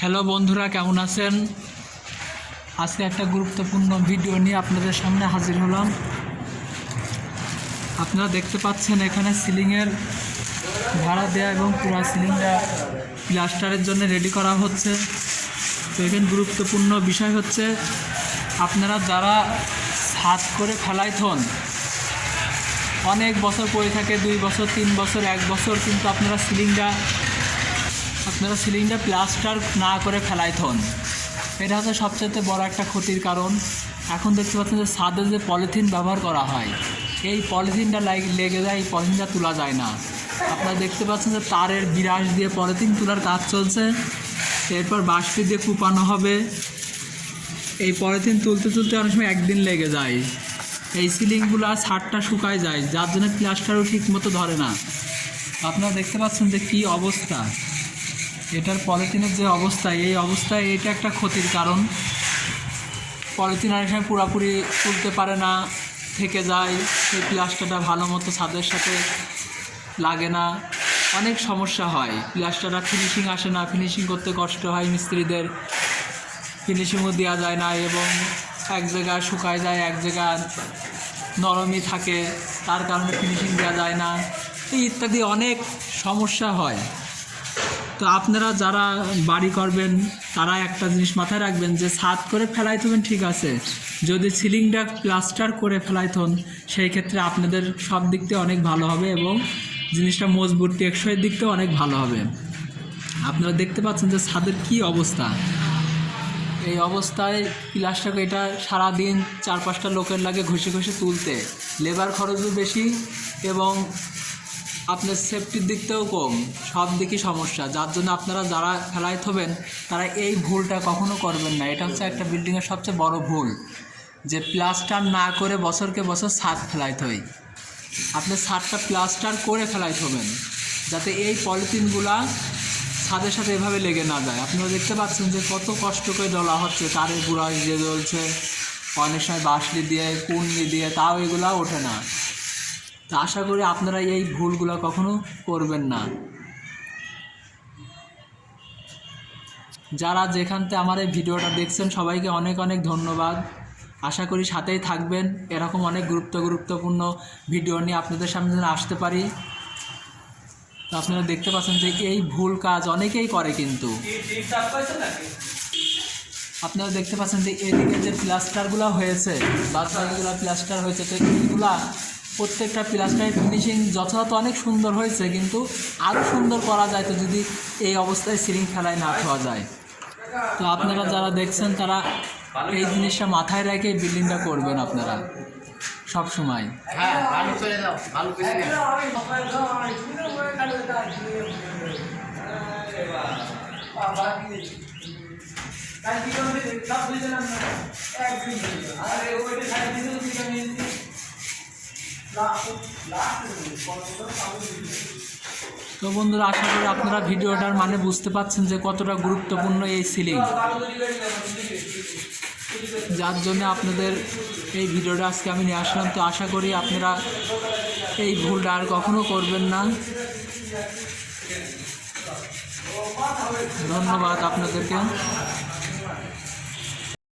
Hello বন্ধুরা, কেমন আছেন? আজকে একটা গুরুত্বপূর্ণ ভিডিও নিয়ে আপনাদের সামনে হাজির হলাম। আপনারা দেখতে পাচ্ছেন এখানে সিলিংয়ের ভাড়া দেওয়া এবং পুরো সিলিংটা প্লাস্টারের জন্য রেডি করা হচ্ছে। তো এখানে গুরুত্বপূর্ণ বিষয় হচ্ছে, আপনারা যারা ছাদ করে ফেলাইথন অনেক বছর পরে থাকে, 2 বছর 3 বছর 1 বছর, কিন্তু আপনারা সিলিংটা প্লাস্টার না করে ফেলাইথন, এটা হচ্ছে সবচেয়ে বড় একটা ক্ষতির কারণ। এখন দেখতে পাচ্ছেন যে ছাদে যে পলিথিন ব্যবহার করা হয়, এই পলিথিনটা লেগে যায়, এই পলিথিনটা তোলা যায় না। আপনারা দেখতে পাচ্ছেন যে তারের বিরাশ দিয়ে পলিথিন তোলার কাজ চলছে, এরপর বাঁশটি দিয়ে কুপানো হবে। এই পলিথিন তুলতে অনেক সময় একদিন লেগে যায়। এই সিলিংগুলো ছাদটা শুকায় যায়, যার জন্য প্লাস্টারও ঠিক মতো ধরে না। আপনারা দেখতে পাচ্ছেন যে কী অবস্থা, এটার পলিথিনের যে অবস্থা, এই অবস্থায় এটা একটা ক্ষতির কারণ। পলিথিন অনেক সময় পুরোপুরি তুলতে পারে না, থেকে যায়, সেই প্লাস্টারটা ভালো মতো ছাদের সাথে লাগে না, অনেক সমস্যা হয়। প্লাস্টারটা ফিনিশিং আসে না, ফিনিশিং করতে কষ্ট হয় মিস্ত্রিদের, ফিনিশিংও দেওয়া যায় না, এবং এক জায়গায় শুকায় যায়, এক জায়গায় নরমই থাকে, তার কারণে ফিনিশিং দেওয়া যায় না, ইত্যাদি অনেক সমস্যা হয়। তো আপনারা যারা বাড়ি করবেন তারা একটা জিনিস মাথায় রাখবেন যে ছাদ করে ফেলাইতেন ঠিক আছে, যদি সিলিংটা প্লাস্টার করে ফেলাইতেন সেই ক্ষেত্রে আপনাদের সব দিক থেকে অনেক ভালো হবে এবং জিনিসটা মজবুত টেকসই দিক থেকে অনেক ভালো হবে। আপনারা দেখতে পাচ্ছেন যে ছাদের কি অবস্থা। এই অবস্থায় প্লাস্টার এটা সারাদিন 4-5টা লোকের লাগে ঘষে তুলতে, লেবার খরচও বেশি এবং আপনার সেফটির দিকটাও কম, সব দিকই সমস্যা। যার জন্য আপনারা যারা ফেলাইত হবেন তারা এই ভুলটা কখনো করবেন না। এটা হচ্ছে একটা বিল্ডিংয়ের সবচেয়ে বড় ভুল, যে প্লাস্টার না করে বছরকে বছর ছাদ ফেলাইতে হয়। আপনি ছাদটা প্লাস্টার করে ফেলাইতে হবেন, যাতে এই পলিথিনগুলা ছাদের সাথে এভাবে লেগে না যায়। আপনারা দেখতে পাচ্ছেন যে কত কষ্ট করে ডলা হচ্ছে, তারের বুড়া দিয়ে জ্বলছে, অনেক সময় বাঁশলি দিয়ে কুন্ডি দিয়ে, তাও এগুলা ওঠে না। তা আশা করি আপনারা এই ভুলগুলো কখনো করবেন না। যারা যেখান থেকে আমার এই ভিডিওটা দেখছেন সবাইকে অনেক অনেক ধন্যবাদ। আশা করি সাথেই থাকবেন, এরকম অনেক গুরুত্বপূর্ণ ভিডিও নিয়ে আপনাদের সামনে যেন আসতে পারি। তো আপনারা দেখতে পাচ্ছেন যে এই ভুল কাজ অনেকেই করে, কিন্তু আপনারা দেখতে পাচ্ছেন যে এদিকে যে প্লাস্টারগুলো হয়েছে, বাদবাকিগুলো প্লাস্টার হয়েছে, তো এইগুলা প্রত্যেকটা প্লাস্টারের ফিনিশিং যথাযথ অনেক সুন্দর হয়েছে, কিন্তু আরও সুন্দর করা যায় তো যদি এই অবস্থায় সিলিং ফেলায় না খাওয়া যায়। তো আপনারা যারা দেখছেন তারা এই জিনিসটা মাথায় রেখে বিল্ডিংটা করবেন আপনারা সব সময়। তো বন্ধুরা, আশা করি আপনারা ভিডিওটার মানে বুঝতে পাচ্ছেন যে কতটা গুরুত্বপূর্ণ এই সিলিং, যার জন্য আপনাদের এই ভিডিওটা আজকে আমি নিয়ে আসলাম। তো আশা করি আপনারা এই ভুলটা আর কখনো করবেন না। ধন্যবাদ আপনাদেরকে।